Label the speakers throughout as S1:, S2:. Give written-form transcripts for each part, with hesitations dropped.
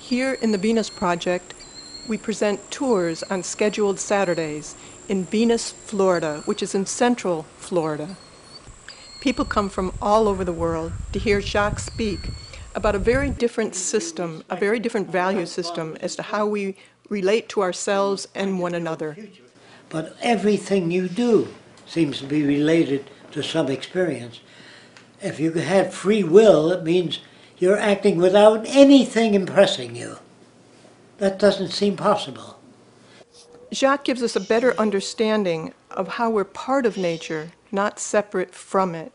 S1: Here in the Venus Project, we present tours on scheduled Saturdays in Venus, Florida, which is in central Florida. People come from all over the world to hear Jacque speak about a very different system, a very different value system as to how we relate to ourselves and one another.
S2: But everything you do seems to be related to some experience. If you had free will, it means you're acting without anything impressing you. That doesn't seem possible.
S1: Jacque gives us a better understanding of how we're part of nature, not separate from it.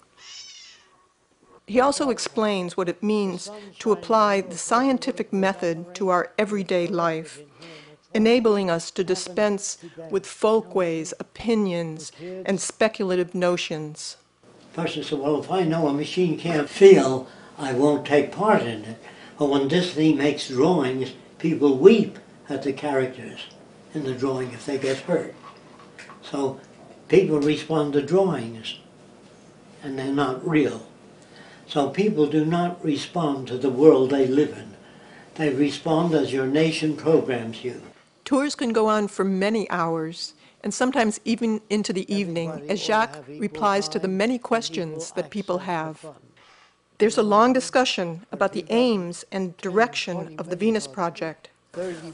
S1: He also explains what it means to apply the scientific method to our everyday life, enabling us to dispense with folkways, opinions, and speculative notions.
S2: The person said, well, if I know a machine can't feel, I won't take part in it. But when Disney makes drawings, people weep at the characters in the drawing if they get hurt. So people respond to drawings, and they're not real. So people do not respond to the world they live in. They respond as your nation programs you.
S1: Tours can go on for many hours, and sometimes even into the evening, as Jacque replies to the many questions that people have. There's a long discussion about the aims and direction of the Venus Project,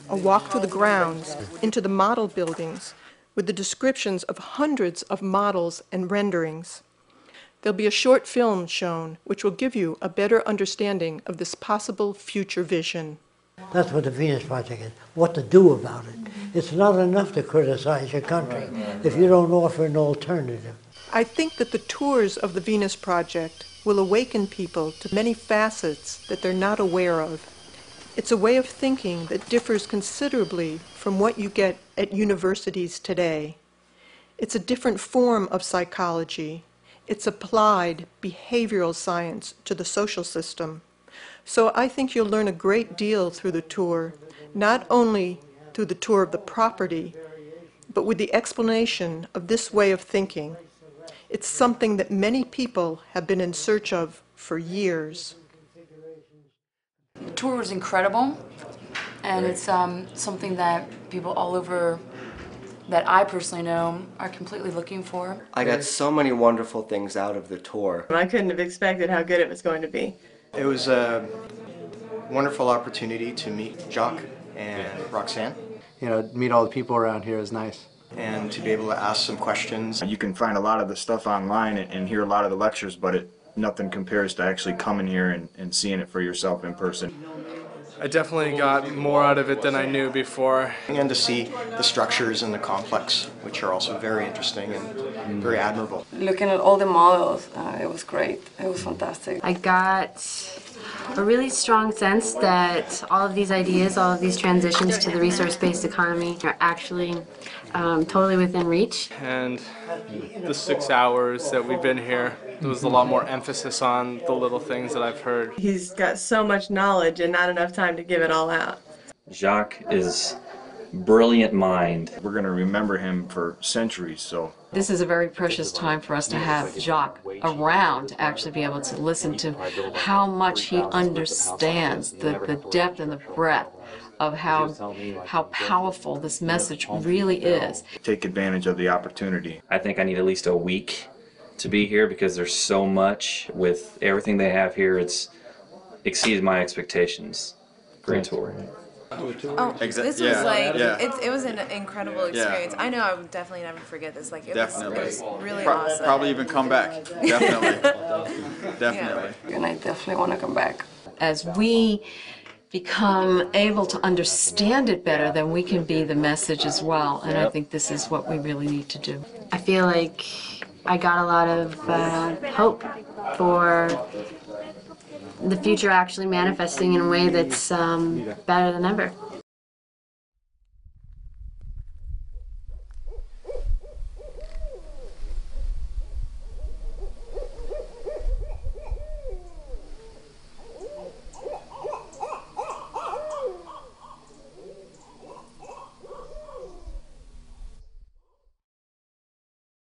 S1: a walk through the grounds, into the model buildings, with the descriptions of hundreds of models and renderings. There'll be a short film shown, which will give you a better understanding of this possible future vision.
S2: That's what the Venus Project is, what to do about it. It's not enough to criticize your country if you don't offer an alternative.
S1: I think that the tours of the Venus Project will awaken people to many facets that they're not aware of. It's a way of thinking that differs considerably from what you get at universities today. It's a different form of psychology. It's applied behavioral science to the social system. So I think you'll learn a great deal through the tour, not only through the tour of the property, but with the explanation of this way of thinking. It's something that many people have been in search of for years.
S3: The tour was incredible, and it's something that people all over that I personally know are completely looking for.
S4: I got so many wonderful things out of the tour.
S5: I couldn't have expected how good it was going to be.
S6: It was a wonderful opportunity to meet Jacque and Roxanne.
S7: You know, meet all the people around here is nice.
S6: And to be able to ask some questions.
S8: You can find a lot of the stuff online and hear a lot of the lectures, but nothing compares to actually coming here and seeing it for yourself in person.
S9: I definitely got more out of it than I knew before.
S6: And to see the structures in the complex, which are also very interesting and very admirable.
S10: Looking at all the models, it was great. It was fantastic.
S11: I got a really strong sense that all of these ideas, all of these transitions to the resource-based economy are actually totally within reach.
S9: And the 6 hours that we've been here, there was a lot more emphasis on the little things that I've heard.
S5: He's got so much knowledge and not enough time to give it all out.
S12: Jacque is brilliant mind.
S8: We're going to remember him for centuries, so.
S13: This is a very precious time for us to have Jacque around to actually be able to listen to how much he understands the depth and the breadth of how powerful this message really is.
S8: Take advantage of the opportunity.
S12: I think I need at least a week to be here because there's so much with everything they have here. It's exceeded my expectations. Great tour.
S14: Oh, this was it was an incredible experience. I know I would definitely never forget this. Like it was really awesome.
S8: Probably even come back. Definitely. Definitely.
S10: Yeah. And I definitely want to come back.
S13: As we become able to understand it better, then we can be the message as well. And I think this is what we really need to do.
S11: I feel like I got a lot of hope for the future actually manifesting in a way that's better than ever.